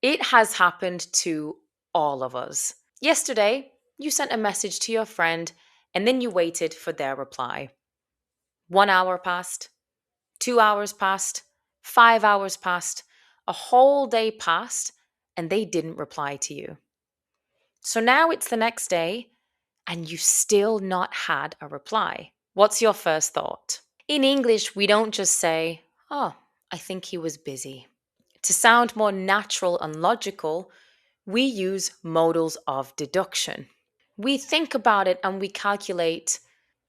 It has happened to all of us. Yesterday, you sent a message to your friend and then you waited for their reply. 1 hour passed, 2 hours passed, 5 hours passed, a whole day passed, and they didn't reply to you. So now it's the next day and you've still not had a reply. What's your first thought? In English, we don't just say, "Oh, I think he was busy." To sound more natural and logical, we use modals of deduction. We think about it and we calculate,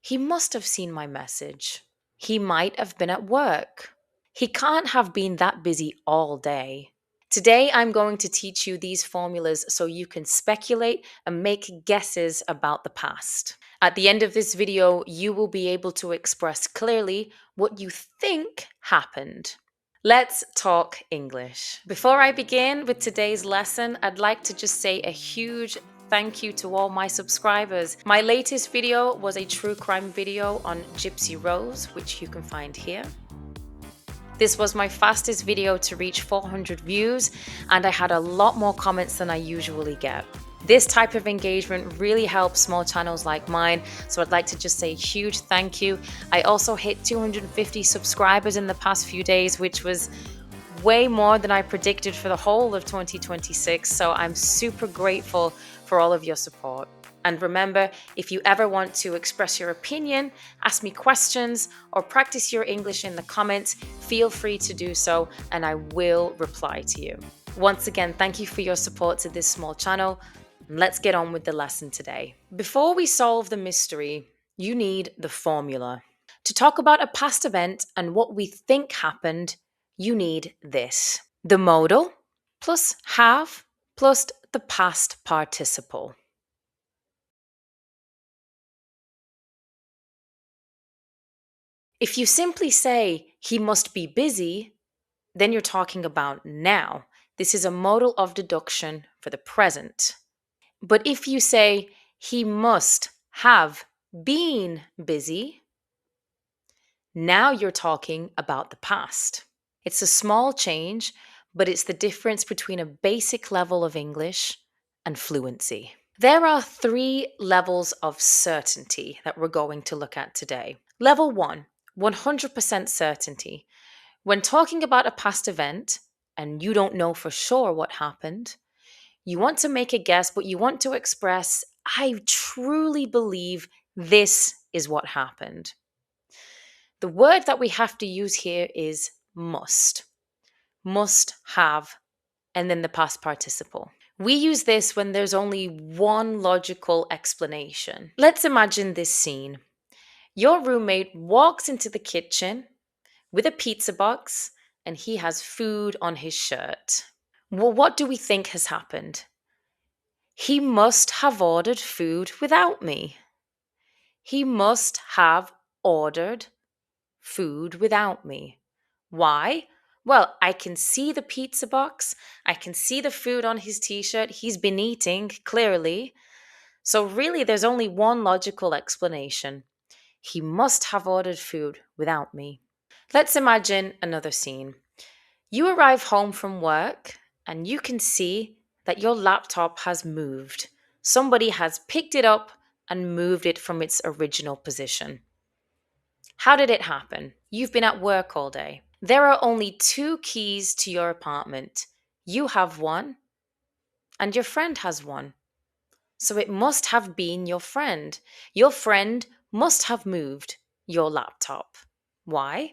he must have seen my message. He might have been at work. He can't have been that busy all day. Today, I'm going to teach you these formulas so you can speculate and make guesses about the past. At the end of this video, you will be able to express clearly what you think happened. Let's talk English. Before I begin with today's lesson, I'd like to just say a huge thank you to all my subscribers. My latest video was a true crime video on Gypsy Rose, which you can find here. This was my fastest video to reach 400 views, and I had a lot more comments than I usually get. This type of engagement really helps small channels like mine, so I'd like to just say a huge thank you. I also hit 250 subscribers in the past few days, which was way more than I predicted for the whole of 2026, so I'm super grateful for all of your support. And remember, if you ever want to express your opinion, ask me questions, or practice your English in the comments, feel free to do so, and I will reply to you. Once again, thank you for your support to this small channel. Let's get on with the lesson today. Before we solve the mystery, you need the formula. To talk about a past event and what we think happened, you need this. The modal plus have plus the past participle. If you simply say, he must be busy, then you're talking about now. This is a modal of deduction for the present. But if you say, he must have been busy, now you're talking about the past. It's a small change, but it's the difference between a basic level of English and fluency. There are 3 levels of certainty that we're going to look at today. Level 1, 100% certainty. When talking about a past event and you don't know for sure what happened, you want to make a guess, but you want to express, I truly believe this is what happened. The word that we have to use here is must. Must have, and then the past participle. We use this when there's only one logical explanation. Let's imagine this scene. Your roommate walks into the kitchen with a pizza box and he has food on his shirt. Well, what do we think has happened? He must have ordered food without me. He must have ordered food without me. Why? Well, I can see the pizza box. I can see the food on his t-shirt. He's been eating, clearly. So really, there's only one logical explanation. He must have ordered food without me. Let's imagine another scene. You arrive home from work and you can see that your laptop has moved. Somebody has picked it up and moved it from its original position. How did it happen? You've been at work all day. There are only 2 keys to your apartment. You have one and your friend has one. So it must have been your friend. Your friend must have moved your laptop. Why?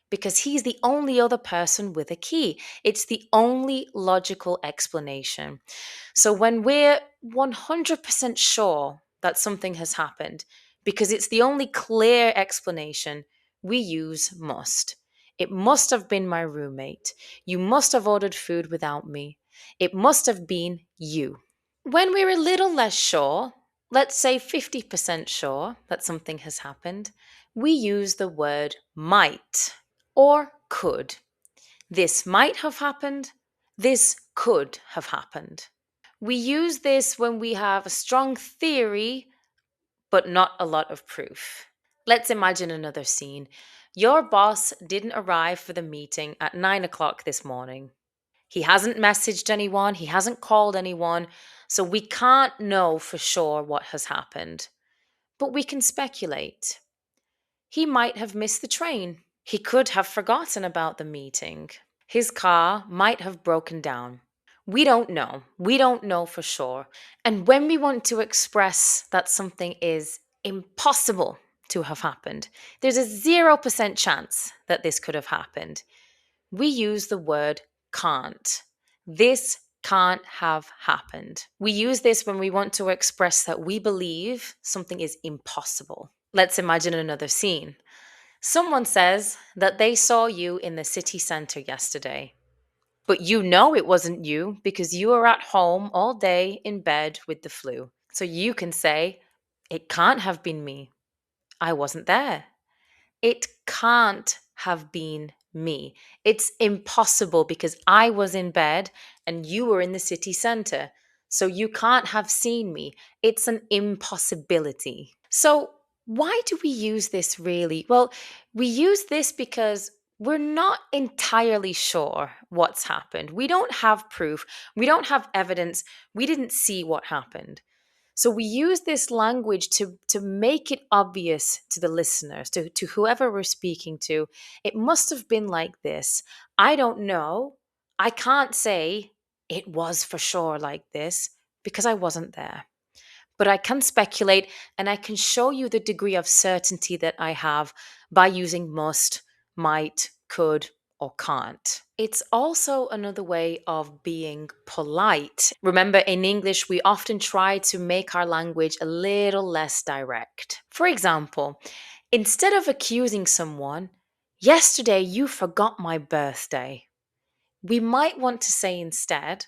Because he's the only other person with a key. It's the only logical explanation. So when we're 100% sure that something has happened, because it's the only clear explanation, we use must. It must have been my roommate. You must have ordered food without me. It must have been you. When we're a little less sure, let's say 50% sure that something has happened, we use the word might or could. This might have happened. This could have happened. We use this when we have a strong theory, but not a lot of proof. Let's imagine another scene. Your boss didn't arrive for the meeting at 9 o'clock this morning. He hasn't messaged anyone, he hasn't called anyone, so we can't know for sure what has happened. But we can speculate. He might have missed the train. He could have forgotten about the meeting. His car might have broken down. We don't know. We don't know for sure. And when we want to express that something is impossible to have happened, there's a 0% chance that this could have happened, we use the word can't. This can't have happened. We use this when we want to express that we believe something is impossible. Let's imagine another scene. Someone says that they saw you in the city center yesterday, but you know it wasn't you because you were at home all day in bed with the flu. So you can say, it can't have been me. I wasn't there. It can't have been me. It's impossible because I was in bed and you were in the city center. So you can't have seen me. It's an impossibility. So why do we use this really? Well, we use this because we're not entirely sure what's happened. We don't have proof. We don't have evidence. We didn't see what happened. So we use this language to make it obvious to the listeners, to whoever we're speaking to. It must have been like this. I don't know. I can't say it was for sure like this because I wasn't there. But I can speculate and I can show you the degree of certainty that I have by using must, might, could, or can't. It's also another way of being polite. Remember, in English, we often try to make our language a little less direct. For example, instead of accusing someone, yesterday you forgot my birthday, we might want to say instead,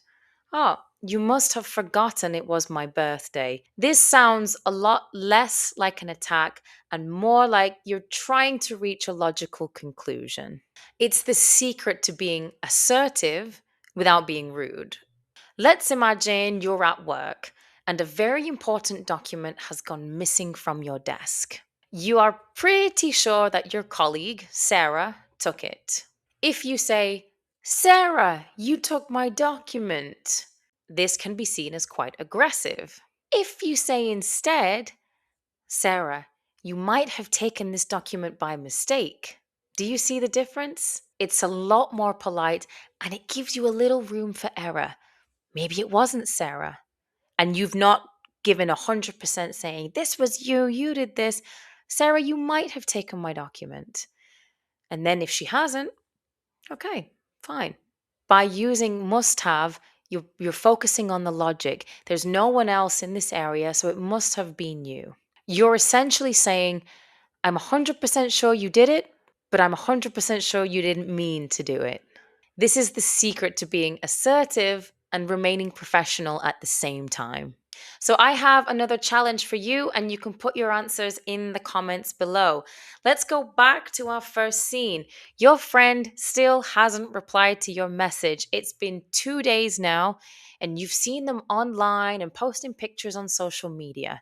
oh, you must have forgotten it was my birthday. This sounds a lot less like an attack and more like you're trying to reach a logical conclusion. It's the secret to being assertive without being rude. Let's imagine you're at work and a very important document has gone missing from your desk. You are pretty sure that your colleague, Sarah, took it. If you say, Sarah, you took my document, this can be seen as quite aggressive. If you say instead, Sarah, you might have taken this document by mistake. Do you see the difference? It's a lot more polite and it gives you a little room for error. Maybe it wasn't Sarah and you've not given 100% saying, this was you, you did this. Sarah, you might have taken my document. And then if she hasn't, okay, fine. By using must have, you're focusing on the logic. There's no one else in this area, so it must have been you. You're essentially saying, I'm 100% sure you did it, but I'm 100% sure you didn't mean to do it. This is the secret to being assertive and remaining professional at the same time. So I have another challenge for you, and you can put your answers in the comments below. Let's go back to our first scene. Your friend still hasn't replied to your message. It's been 2 days now, and you've seen them online and posting pictures on social media.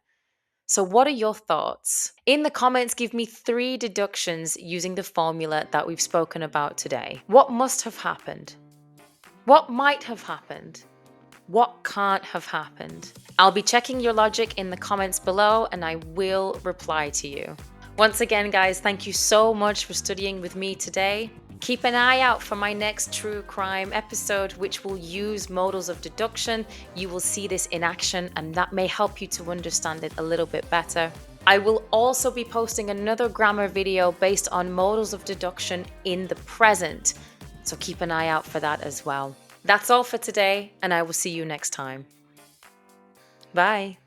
So what are your thoughts? In the comments, give me 3 deductions using the formula that we've spoken about today. What must have happened? What might have happened? What can't have happened? I'll be checking your logic in the comments below and I will reply to you. Once again, guys, thank you so much for studying with me today. Keep an eye out for my next true crime episode, which will use modals of deduction. You will see this in action and that may help you to understand it a little bit better. I will also be posting another grammar video based on modals of deduction in the present. So keep an eye out for that as well. That's all for today, and I will see you next time. Bye.